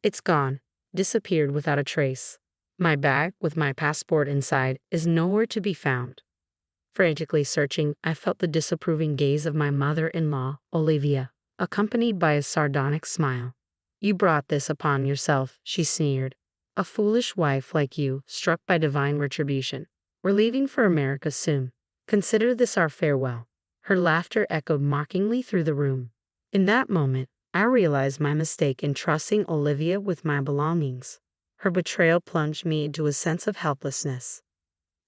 It's gone, disappeared without a trace. My bag, with my passport inside, is nowhere to be found. Frantically searching, I felt the disapproving gaze of my mother-in-law, Olivia, accompanied by a sardonic smile. "You brought this upon yourself," she sneered. "A foolish wife like you, struck by divine retribution. We're leaving for America soon. Consider this our farewell." Her laughter echoed mockingly through the room. In that moment, I realized my mistake in trusting Olivia with my belongings. Her betrayal plunged me into a sense of helplessness.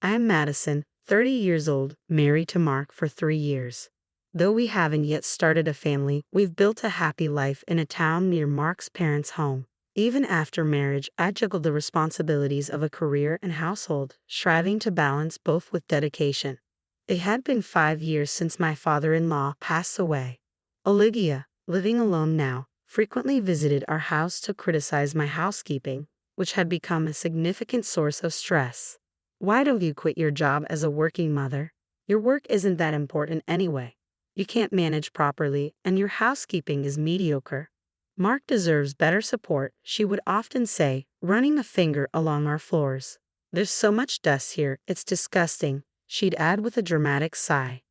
I am Madison, 30 years old, married to Mark for 3 years. Though we haven't yet started a family, we've built a happy life in a town near Mark's parents' home. Even after marriage, I juggled the responsibilities of a career and household, striving to balance both with dedication. It had been 5 years since my father-in-law passed away. Olivia, living alone now, frequently visited our house to criticize my housekeeping, which had become a significant source of stress. "Why don't you quit your job as a working mother? Your work isn't that important anyway. You can't manage properly, and your housekeeping is mediocre. Mark deserves better support," she would often say, running a finger along our floors. "There's so much dust here, it's disgusting," she'd add with a dramatic sigh.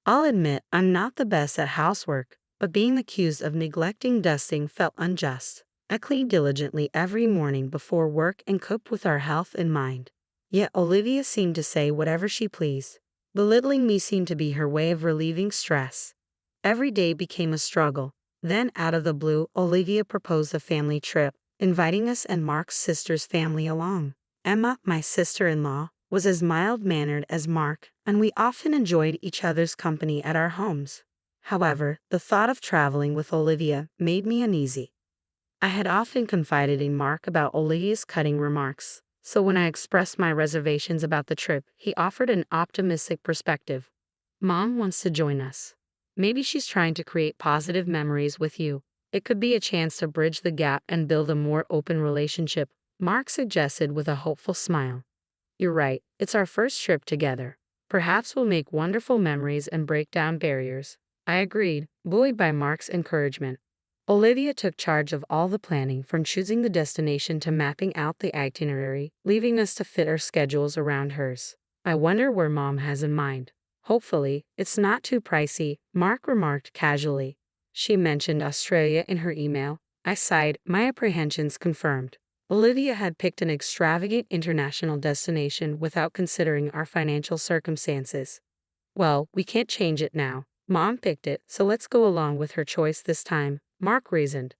I'll admit I'm not the best at housework, but being accused of neglecting dusting felt unjust. I cleaned diligently every morning before work and cooked with our health in mind. Yet Olivia seemed to say whatever she pleased. Belittling me seemed to be her way of relieving stress. Every day became a struggle. Then, out of the blue, Olivia proposed a family trip, inviting us and Mark's sister's family along. Emma, my sister-in-law, was as mild-mannered as Mark, and we often enjoyed each other's company at our homes. However, the thought of traveling with Olivia made me uneasy. I had often confided in Mark about Olivia's cutting remarks, so when I expressed my reservations about the trip, he offered an optimistic perspective. "Mom wants to join us. Maybe she's trying to create positive memories with you. It could be a chance to bridge the gap and build a more open relationship," Mark suggested with a hopeful smile. "You're right, it's our first trip together. Perhaps we'll make wonderful memories and break down barriers." I agreed, buoyed by Mark's encouragement. Olivia took charge of all the planning, from choosing the destination to mapping out the itinerary, leaving us to fit our schedules around hers. "I wonder where Mom has in mind. Hopefully, it's not too pricey," Mark remarked casually. She mentioned Australia in her email. I sighed, my apprehensions confirmed. Olivia had picked an extravagant international destination without considering our financial circumstances. "Well, we can't change it now. Mom picked it, so let's go along with her choice this time," Mark reasoned.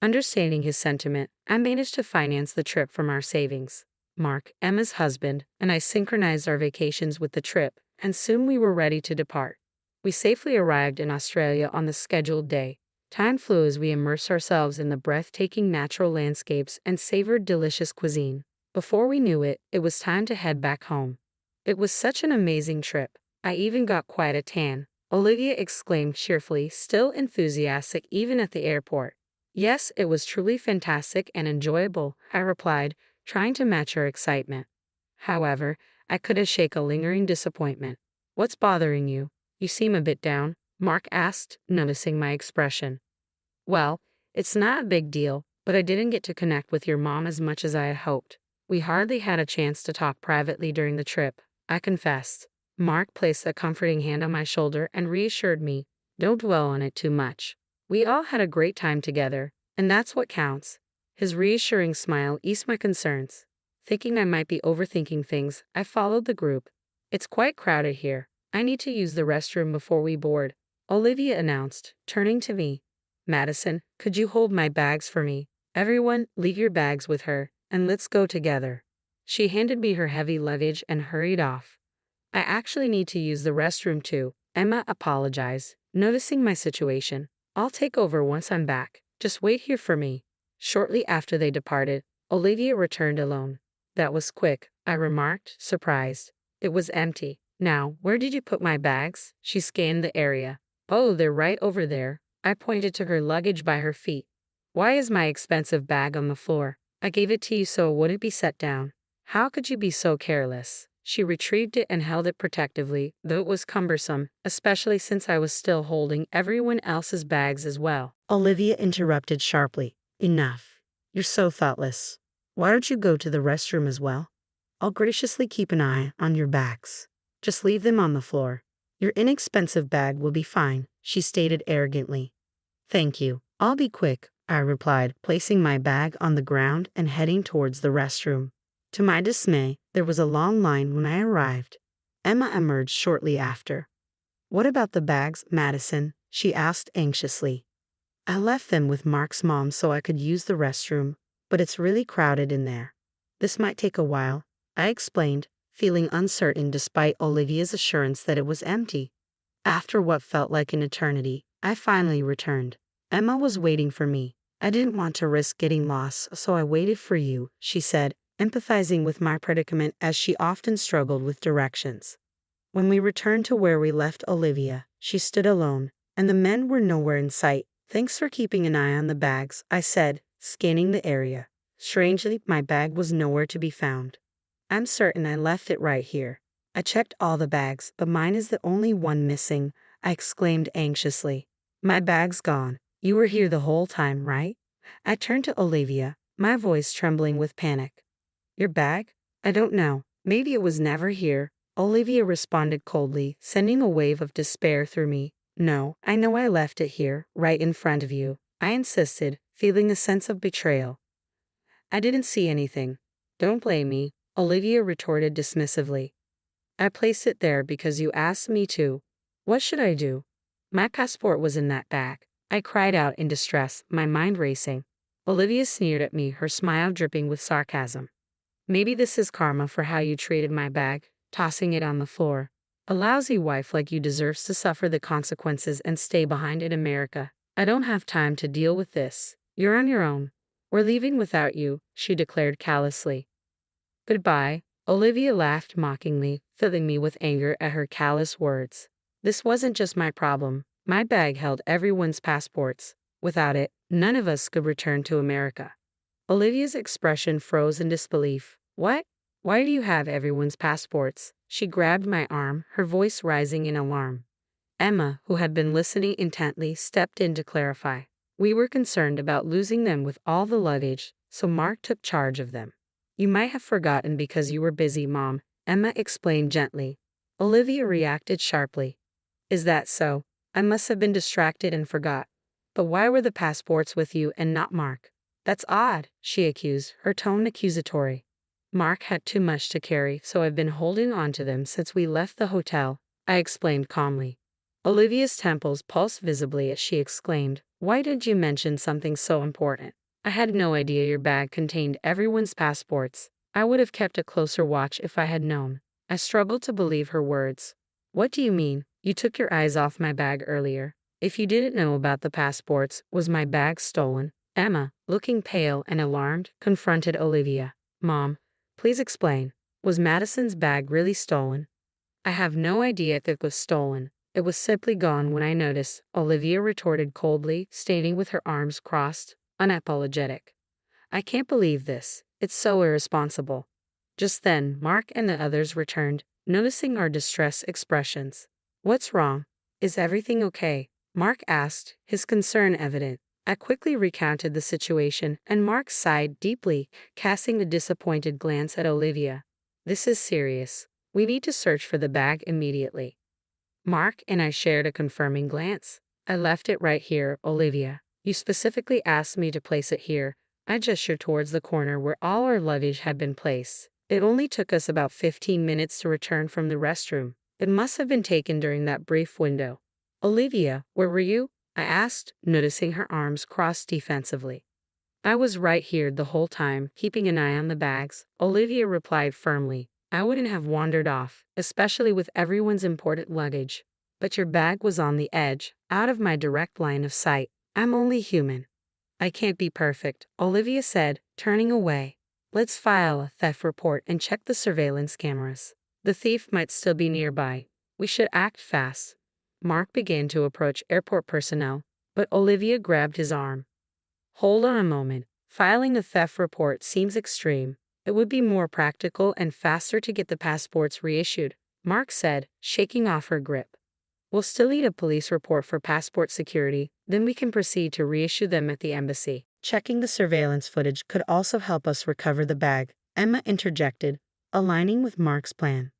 Understanding his sentiment, I managed to finance the trip from our savings. Mark, Emma's husband, and I synchronized our vacations with the trip, and soon we were ready to depart. We safely arrived in Australia on the scheduled day. Time flew as we immersed ourselves in the breathtaking natural landscapes and savored delicious cuisine. Before we knew it, it was time to head back home. "It was such an amazing trip. I even got quite a tan," Olivia exclaimed cheerfully, still enthusiastic even at the airport. "Yes, it was truly fantastic and enjoyable," I replied, trying to match her excitement. However, I couldn't shake a lingering disappointment. "What's bothering you? You seem a bit down," Mark asked, noticing my expression. "Well, it's not a big deal, but I didn't get to connect with your mom as much as I had hoped. We hardly had a chance to talk privately during the trip," I confessed. Mark placed a comforting hand on my shoulder and reassured me, "Don't dwell on it too much. We all had a great time together, and that's what counts." His reassuring smile eased my concerns. Thinking I might be overthinking things, I followed the group. "It's quite crowded here. I need to use the restroom before we board," Olivia announced, turning to me. "Madison, could you hold my bags for me? Everyone, leave your bags with her, and let's go together." She handed me her heavy luggage and hurried off. "I actually need to use the restroom too," Emma apologized, noticing my situation. "I'll take over once I'm back. Just wait here for me." Shortly after they departed, Olivia returned alone. "That was quick," I remarked, surprised. "It was empty. Now, where did you put my bags?" She scanned the area. "Oh, they're right over there." I pointed to her luggage by her feet. "Why is my expensive bag on the floor? I gave it to you so it wouldn't be set down." "How could you be so careless?" She retrieved it and held it protectively, though it was cumbersome, especially since I was still holding everyone else's bags as well. Olivia interrupted sharply. "Enough. You're so thoughtless. Why don't you go to the restroom as well? I'll graciously keep an eye on your bags. Just leave them on the floor. Your inexpensive bag will be fine, she stated arrogantly. Thank you. I'll be quick, I replied, placing my bag on the ground and heading towards the restroom. To my dismay, there was a long line when I arrived. Emma emerged shortly after. What about the bags, Madison? She asked anxiously. I left them with Mark's mom so I could use the restroom, but it's really crowded in there. This might take a while, I explained, feeling uncertain despite Olivia's assurance that it was empty. After what felt like an eternity, I finally returned. Emma was waiting for me. I didn't want to risk getting lost, so I waited for you, she said, empathizing with my predicament as she often struggled with directions. When we returned to where we left Olivia, she stood alone, and the men were nowhere in sight. Thanks for keeping an eye on the bags, I said, scanning the area. Strangely, my bag was nowhere to be found. I'm certain I left it right here. I checked all the bags, but mine is the only one missing, I exclaimed anxiously. My bag's gone. You were here the whole time, right? I turned to Olivia, my voice trembling with panic. Your bag? I don't know. Maybe it was never here, Olivia responded coldly, sending a wave of despair through me. No, I know I left it here, right in front of you, I insisted, feeling a sense of betrayal. I didn't see anything. Don't blame me, Olivia retorted dismissively. I placed it there because you asked me to. What should I do? My passport was in that bag. I cried out in distress, my mind racing. Olivia sneered at me, her smile dripping with sarcasm. Maybe this is karma for how you treated my bag, tossing it on the floor. A lousy wife like you deserves to suffer the consequences and stay behind in America. I don't have time to deal with this. You're on your own. We're leaving without you, she declared callously. Goodbye, Olivia laughed mockingly, filling me with anger at her callous words. This wasn't just my problem. My bag held everyone's passports. Without it, none of us could return to America. Olivia's expression froze in disbelief. What? Why do you have everyone's passports? She grabbed my arm, her voice rising in alarm. Emma, who had been listening intently, stepped in to clarify. We were concerned about losing them with all the luggage, so Mark took charge of them. You might have forgotten because you were busy, Mom, Emma explained gently. Olivia reacted sharply. Is that so? I must have been distracted and forgot. But why were the passports with you and not Mark? That's odd, she accused, her tone accusatory. Mark had too much to carry, so I've been holding on to them since we left the hotel, I explained calmly. Olivia's temples pulsed visibly as she exclaimed, Why did you mention something so important? I had no idea your bag contained everyone's passports. I would have kept a closer watch if I had known. I struggled to believe her words. What do you mean? You took your eyes off my bag earlier. If you didn't know about the passports, was my bag stolen? Emma, looking pale and alarmed, confronted Olivia. Mom, please explain. Was Madison's bag really stolen? I have no idea if it was stolen. It was simply gone when I noticed, Olivia retorted coldly, stating with her arms crossed, unapologetic. I can't believe this. It's so irresponsible. Just then, Mark and the others returned, noticing our distressed expressions. What's wrong? Is everything okay? Mark asked, his concern evident. I quickly recounted the situation, and Mark sighed deeply, casting a disappointed glance at Olivia. This is serious. We need to search for the bag immediately. Mark and I shared a confirming glance. I left it right here, Olivia. You specifically asked me to place it here. I gestured towards the corner where all our luggage had been placed. It only took us about 15 minutes to return from the restroom. It must have been taken during that brief window. Olivia, where were you? I asked, noticing her arms crossed defensively. I was right here the whole time, keeping an eye on the bags, Olivia replied firmly. I wouldn't have wandered off, especially with everyone's important luggage. But your bag was on the edge, out of my direct line of sight. I'm only human. I can't be perfect, Olivia said, turning away. Let's file a theft report and check the surveillance cameras. The thief might still be nearby. We should act fast. Mark began to approach airport personnel, but Olivia grabbed his arm. Hold on a moment. Filing a theft report seems extreme. It would be more practical and faster to get the passports reissued, Mark said, shaking off her grip. We'll still need a police report for passport security, then we can proceed to reissue them at the embassy. Checking the surveillance footage could also help us recover the bag, Emma interjected, aligning with Mark's plan.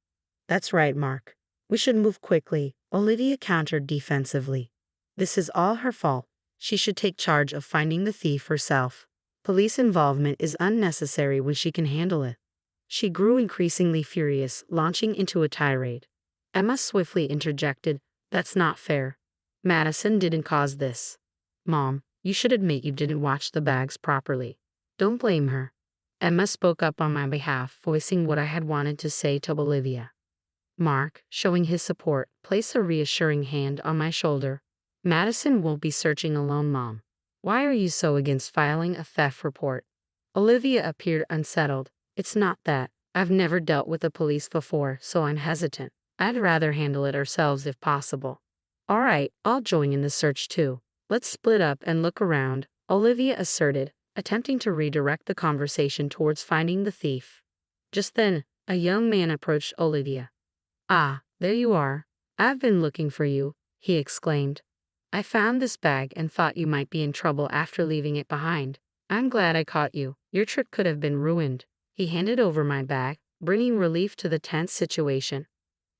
That's right, Mark. We should move quickly, Olivia countered defensively. This is all her fault. She should take charge of finding the thief herself. Police involvement is unnecessary when she can handle it. She grew increasingly furious, launching into a tirade. Emma swiftly interjected, That's not fair. Madison didn't cause this. Mom, you should admit you didn't watch the bags properly. Don't blame her. Emma spoke up on my behalf, voicing what I had wanted to say to Olivia. Mark, showing his support, placed a reassuring hand on my shoulder. Madison won't be searching alone, Mom. Why are you so against filing a theft report? Olivia appeared unsettled. It's not that. I've never dealt with the police before, so I'm hesitant. I'd rather handle it ourselves if possible. All right, I'll join in the search too. Let's split up and look around, Olivia asserted, attempting to redirect the conversation towards finding the thief. Just then, a young man approached Olivia. Ah, there you are. I've been looking for you, he exclaimed. I found this bag and thought you might be in trouble after leaving it behind. I'm glad I caught you. Your trip could have been ruined. He handed over my bag, bringing relief to the tense situation.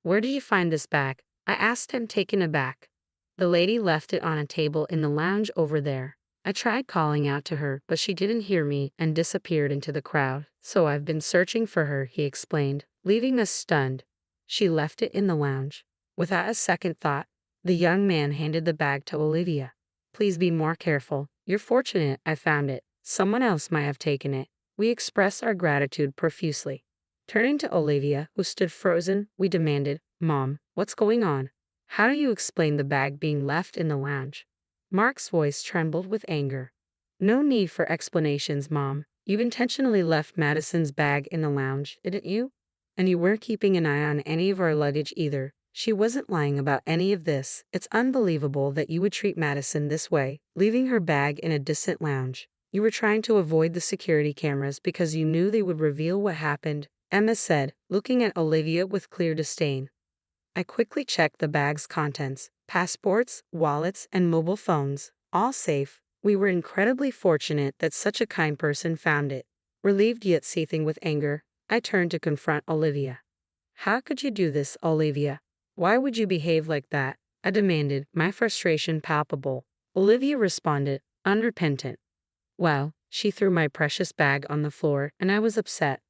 Where did you find this bag? I asked him, taken aback. The lady left it on a table in the lounge over there. I tried calling out to her, but she didn't hear me and disappeared into the crowd. So I've been searching for her, he explained, leaving us stunned. She left it in the lounge. Without a second thought, the young man handed the bag to Olivia. Please be more careful. You're fortunate I found it. Someone else might have taken it. We expressed our gratitude profusely. Turning to Olivia, who stood frozen, we demanded, Mom, what's going on? How do you explain the bag being left in the lounge? Mark's voice trembled with anger. No need for explanations, Mom. You intentionally left Madison's bag in the lounge, didn't you? And you weren't keeping an eye on any of our luggage either. She wasn't lying about any of this. It's unbelievable that you would treat Madison this way, leaving her bag in a distant lounge. You were trying to avoid the security cameras because you knew they would reveal what happened, Emma said, looking at Olivia with clear disdain. I quickly checked the bag's contents, passports, wallets, and mobile phones, all safe. We were incredibly fortunate that such a kind person found it. Relieved yet seething with anger, I turned to confront Olivia. How could you do this, Olivia? Why would you behave like that? I demanded, my frustration palpable. Olivia responded, unrepentant. Well, she threw my precious bag on the floor, and I was upset.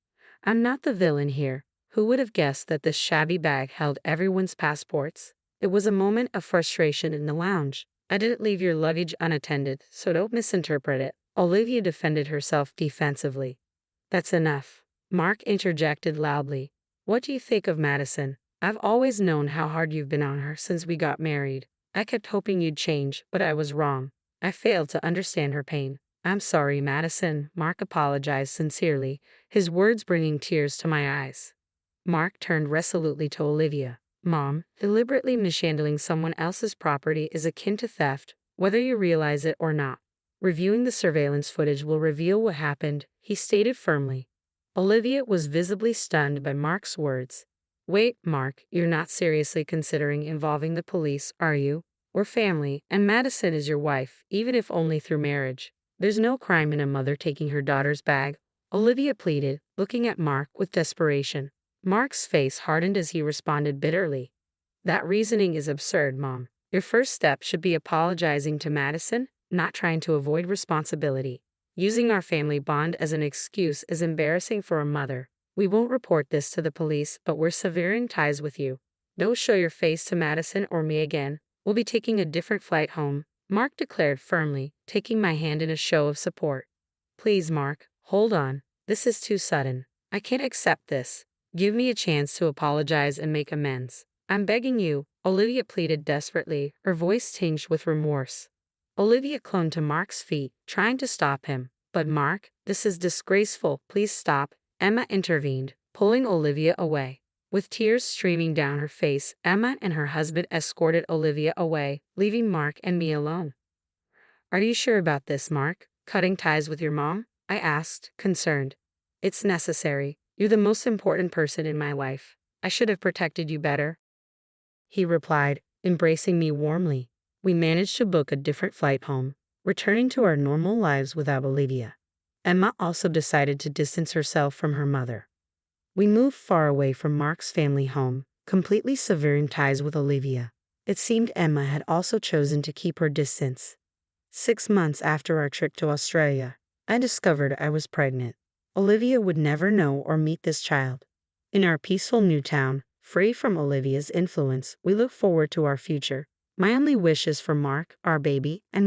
I'm not the villain here. Who would have guessed that this shabby bag held everyone's passports? It was a moment of frustration in the lounge. I didn't leave your luggage unattended, so don't misinterpret it. Olivia defended herself defensively. That's enough. Mark interjected loudly. What do you think of Madison? I've always known how hard you've been on her since we got married. I kept hoping you'd change, but I was wrong. I failed to understand her pain. I'm sorry, Madison, Mark apologized sincerely, his words bringing tears to my eyes. Mark turned resolutely to Olivia. Mom, deliberately mishandling someone else's property is akin to theft, whether you realize it or not. Reviewing the surveillance footage will reveal what happened, he stated firmly. Olivia was visibly stunned by Mark's words. Wait, Mark, you're not seriously considering involving the police, are you? We're family, and Madison is your wife, even if only through marriage. There's no crime in a mother taking her daughter's bag, Olivia pleaded, looking at Mark with desperation. Mark's face hardened as he responded bitterly. That reasoning is absurd, Mom. Your first step should be apologizing to Madison, not trying to avoid responsibility. Using our family bond as an excuse is embarrassing for a mother. We won't report this to the police, but we're severing ties with you. Don't show your face to Madison or me again. We'll be taking a different flight home, Mark declared firmly, taking my hand in a show of support. Please, Mark, hold on. This is too sudden. I can't accept this. Give me a chance to apologize and make amends. I'm begging you, Olivia pleaded desperately, her voice tinged with remorse. Olivia clung to Mark's feet, trying to stop him. But Mark, this is disgraceful. Please stop, Emma intervened, pulling Olivia away. With tears streaming down her face, Emma and her husband escorted Olivia away, leaving Mark and me alone. Are you sure about this, Mark? Cutting ties with your mom? I asked, concerned. It's necessary. You're the most important person in my life. I should have protected you better. He replied, embracing me warmly. We managed to book a different flight home. returning to our normal lives without Olivia. Emma also decided to distance herself from her mother. We moved far away from Mark's family home, completely severing ties with Olivia. It seemed Emma had also chosen to keep her distance. 6 months after our trip to Australia, I discovered I was pregnant. Olivia would never know or meet this child. In our peaceful new town, free from Olivia's influence, we look forward to our future. My only wish is for Mark, our baby, and